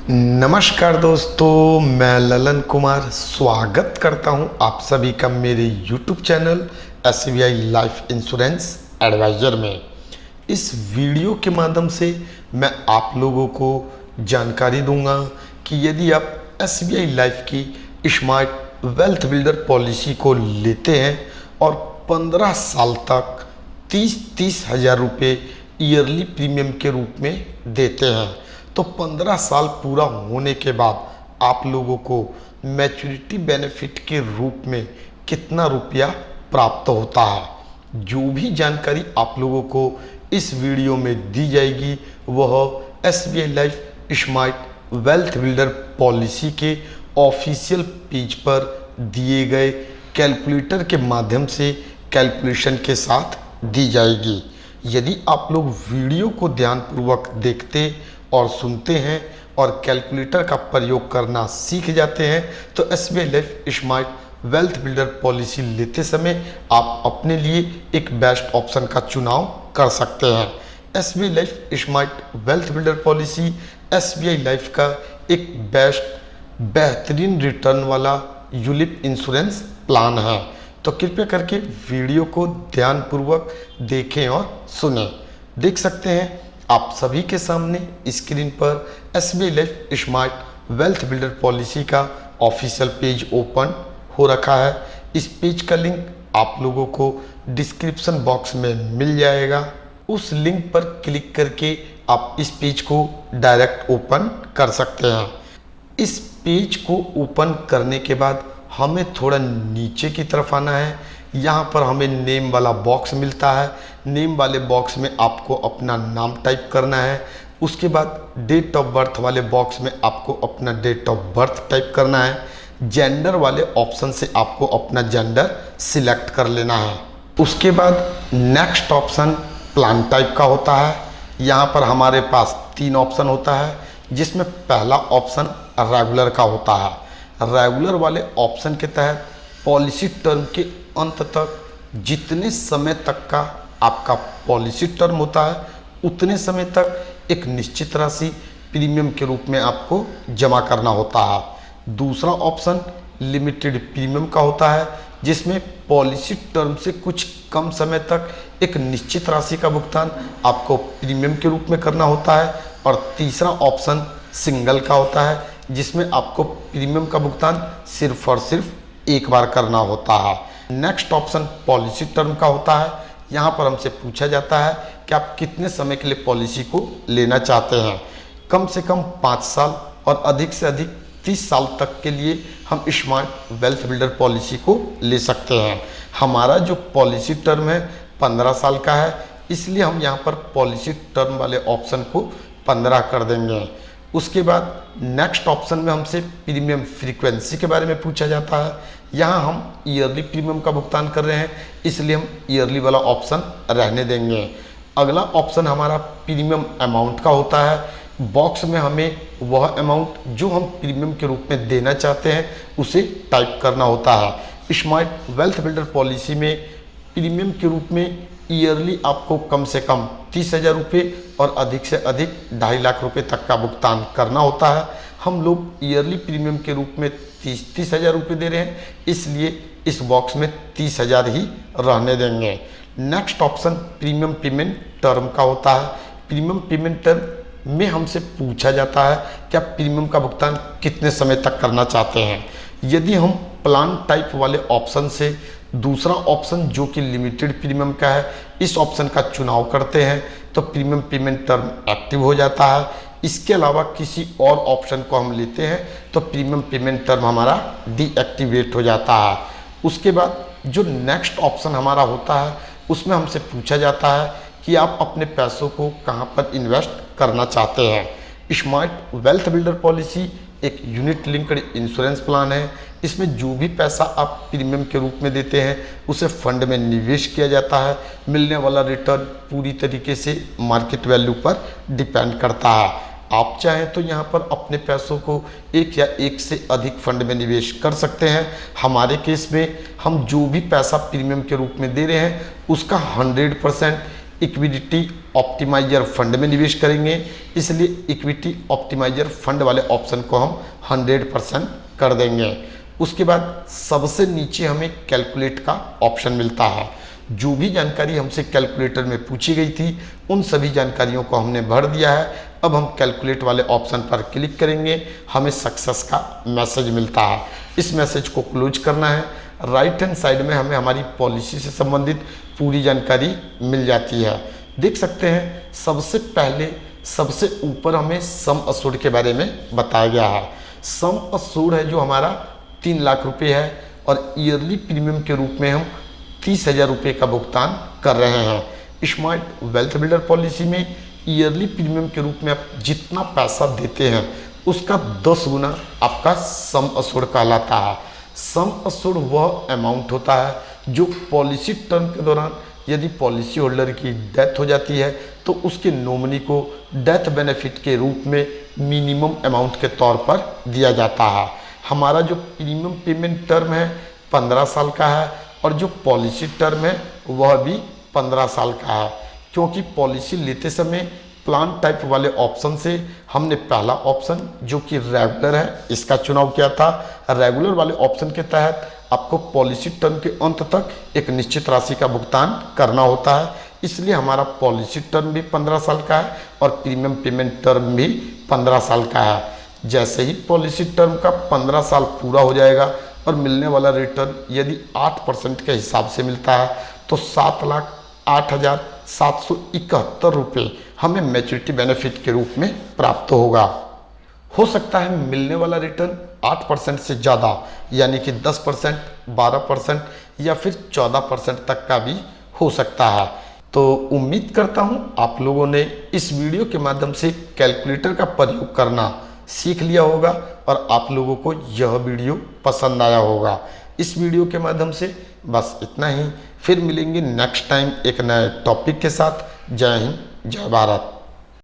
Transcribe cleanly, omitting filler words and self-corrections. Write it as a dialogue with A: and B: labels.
A: नमस्कार दोस्तों, मैं ललन कुमार स्वागत करता हूं आप सभी का मेरे YouTube channel SBI life insurance advisor में। इस वीडियो के माध्यम से मैं आप लोगों को जानकारी दूंगा कि यदि आप SBI लाइफ की स्मार्ट वेल्थ बिल्डर पॉलिसी को लेते हैं और 15 साल तक 30-30 हज़ार रुपये ईयरली प्रीमियम के रूप में देते हैं, तो 15 साल पूरा होने के बाद आप लोगों को मैच्योरिटी बेनिफिट के रूप में कितना रुपया प्राप्त होता है। जो भी जानकारी आप लोगों को इस वीडियो में दी जाएगी वह SBI life smart wealth builder policy के ऑफिशियल पेज पर दिए गए कैलकुलेटर के माध्यम से कैलकुलेशन के साथ दी जाएगी। यदि आप लोग वीडियो को ध्यानपूर्वक देखते और सुनते हैं और कैलकुलेटर का प्रयोग करना सीख जाते हैं तो SBI life smart wealth builder policy लेते समय आप अपने लिए एक बेस्ट ऑप्शन का चुनाव कर सकते हैं। SBI life smart wealth builder policy SBI life का एक बेहतरीन रिटर्न वाला यूलिप इंश्योरेंस प्लान है, तो कृपया करके वीडियो को ध्यानपूर्वक देखें और सुनें। देख सकते हैं आप सभी के सामने स्क्रीन पर SBI life smart wealth builder policy का ऑफिशियल पेज ओपन हो रखा है। इस पेज का लिंक आप लोगों को डिस्क्रिप्शन बॉक्स में मिल जाएगा। उस लिंक पर क्लिक करके आप इस पेज को डायरेक्ट ओपन कर सकते हैं। इस पेज को ओपन करने के बाद हमें थोड़ा नीचे की तरफ आना है। यहाँ पर हमें नेम वाला बॉक्स मिलता है। नेम वाले बॉक्स में आपको अपना नाम टाइप करना है। उसके बाद डेट ऑफ बर्थ वाले बॉक्स में आपको अपना डेट ऑफ बर्थ टाइप करना है। जेंडर वाले ऑप्शन से आपको अपना जेंडर सिलेक्ट कर लेना है। उसके बाद नेक्स्ट ऑप्शन प्लान टाइप का होता है। यहाँ पर हमारे पास 3 ऑप्शन होता है, जिसमें पहला ऑप्शन रेगुलर का होता है। रेगुलर वाले ऑप्शन के तहत पॉलिसी टर्म के अंत तक जितने समय तक का आपका पॉलिसी टर्म होता है उतने समय तक एक निश्चित राशि प्रीमियम के रूप में आपको जमा करना होता है। दूसरा ऑप्शन लिमिटेड प्रीमियम का होता है, जिसमें पॉलिसी टर्म से कुछ कम समय तक एक निश्चित राशि का भुगतान आपको प्रीमियम के रूप में करना होता है। और तीसरा ऑप्शन सिंगल का होता है, जिसमें आपको प्रीमियम का भुगतान सिर्फ और सिर्फ एक बार करना होता है। नेक्स्ट ऑप्शन पॉलिसी टर्म का होता है। यहाँ पर हमसे पूछा जाता है कि आप कितने समय के लिए पॉलिसी को लेना चाहते हैं। कम से कम 5 साल और अधिक से अधिक 30 साल तक के लिए हम स्मार्ट वेल्थ बिल्डर पॉलिसी को ले सकते हैं। हमारा जो पॉलिसी टर्म है 15 साल का है, इसलिए हम यहाँ पर पॉलिसी टर्म वाले ऑप्शन को 15 कर देंगे। उसके बाद नेक्स्ट ऑप्शन में हमसे प्रीमियम फ्रीक्वेंसी के बारे में पूछा जाता है। यहाँ हम ईयरली प्रीमियम का भुगतान कर रहे हैं, इसलिए हम ईयरली वाला ऑप्शन रहने देंगे। अगला ऑप्शन हमारा प्रीमियम अमाउंट का होता है। बॉक्स में हमें वह अमाउंट जो हम प्रीमियम के रूप में देना चाहते हैं उसे टाइप करना होता है। स्मार्ट वेल्थ बिल्डर पॉलिसी में प्रीमियम के रूप में ईयरली आपको कम से कम 30,000 रुपये और अधिक से अधिक 2.5 लाख रुपए तक का भुगतान करना होता है। हम लोग ईयरली प्रीमियम के रूप में 30,000 रुपये दे रहे हैं, इसलिए इस बॉक्स में 30,000 ही रहने देंगे। Next option premium payment term का होता है। प्रीमियम पेमेंट टर्म में हमसे पूछा जाता है कि आप प्रीमियम का भुगतान कितने समय तक करना चाहते हैं। यदि हम प्लान टाइप वाले ऑप्शन से दूसरा ऑप्शन जो कि लिमिटेड प्रीमियम का है, इस ऑप्शन का चुनाव करते हैं तो प्रीमियम पेमेंट टर्म एक्टिव हो जाता है। इसके अलावा किसी और ऑप्शन को हम लेते हैं तो प्रीमियम पेमेंट टर्म हमारा डीएक्टिवेट हो जाता है। उसके बाद जो नेक्स्ट ऑप्शन हमारा होता है उसमें हमसे पूछा जाता है कि आप अपने पैसों को कहाँ पर इन्वेस्ट करना चाहते हैं। स्मार्ट वेल्थ बिल्डर पॉलिसी एक यूनिट लिंक्ड इंश्योरेंस प्लान है। इसमें जो भी पैसा आप प्रीमियम के रूप में देते हैं उसे फंड में निवेश किया जाता है। मिलने वाला रिटर्न पूरी तरीके से मार्केट वैल्यू पर डिपेंड करता है। आप चाहें तो यहाँ पर अपने पैसों को एक या एक से अधिक फंड में निवेश कर सकते हैं। हमारे केस में हम जो भी पैसा प्रीमियम के रूप में दे रहे हैं उसका 100% इक्विटी ऑप्टिमाइजर फंड में निवेश करेंगे, इसलिए इक्विटी ऑप्टिमाइजर फंड वाले ऑप्शन को हम 100% कर देंगे। उसके बाद सबसे नीचे हमें कैलकुलेट का ऑप्शन मिलता है। जो भी जानकारी हमसे कैलकुलेटर में पूछी गई थी उन सभी जानकारियों को हमने भर दिया है। अब हम कैलकुलेट वाले ऑप्शन पर क्लिक करेंगे, हमें सक्सेस का मैसेज मिलता है। इस मैसेज को क्लोज करना है। राइट हैंड साइड में हमें हमारी पॉलिसी से संबंधित पूरी जानकारी मिल जाती है। देख सकते हैं सबसे पहले सबसे ऊपर हमें सम अश्योर्ड के बारे में बताया गया है। सम अश्योर्ड है जो हमारा 3 लाख रुपए है और ईयरली प्रीमियम के रूप में हम 30,000 रुपये का भुगतान कर रहे हैं। स्मार्ट वेल्थ बिल्डर पॉलिसी में ईयरली प्रीमियम के रूप में आप जितना पैसा देते हैं उसका 10 गुना आपका सम अश्योर्ड कहलाता है। सम अश्योर्ड वह अमाउंट होता है जो पॉलिसी टर्म के दौरान यदि पॉलिसी होल्डर की डेथ हो जाती है तो उसके नॉमिनी को डेथ बेनिफिट के रूप में मिनिमम अमाउंट के तौर पर दिया जाता है। हमारा जो प्रीमियम पेमेंट टर्म है 15 साल का है और जो पॉलिसी टर्म है वह भी 15 साल का है। क्योंकि पॉलिसी लेते समय प्लान टाइप वाले ऑप्शन से हमने पहला ऑप्शन जो कि रेगुलर है इसका चुनाव किया था। रेगुलर वाले ऑप्शन के तहत आपको पॉलिसी टर्म के अंत तक एक निश्चित राशि का भुगतान करना होता है, इसलिए हमारा पॉलिसी टर्म भी 15 साल का है और प्रीमियम पेमेंट टर्म भी 15 साल का है। जैसे ही पॉलिसी टर्म का 15 साल पूरा हो जाएगा और मिलने वाला रिटर्न यदि 8% के हिसाब से मिलता है तो 7,08,771 रुपये हमें मैच्योरिटी बेनिफिट के रूप में प्राप्त होगा। हो सकता है मिलने वाला रिटर्न 8% से ज़्यादा यानी कि 10%, 12% या फिर 14% तक का भी हो सकता है। तो उम्मीद करता हूँ आप लोगों ने इस वीडियो के माध्यम से कैलकुलेटर का प्रयोग करना सीख लिया होगा और आप लोगों को यह वीडियो पसंद आया होगा। इस वीडियो के माध्यम से बस इतना ही, फिर मिलेंगे नेक्स्ट टाइम एक नए टॉपिक के साथ। जय हिंद, जय भारत।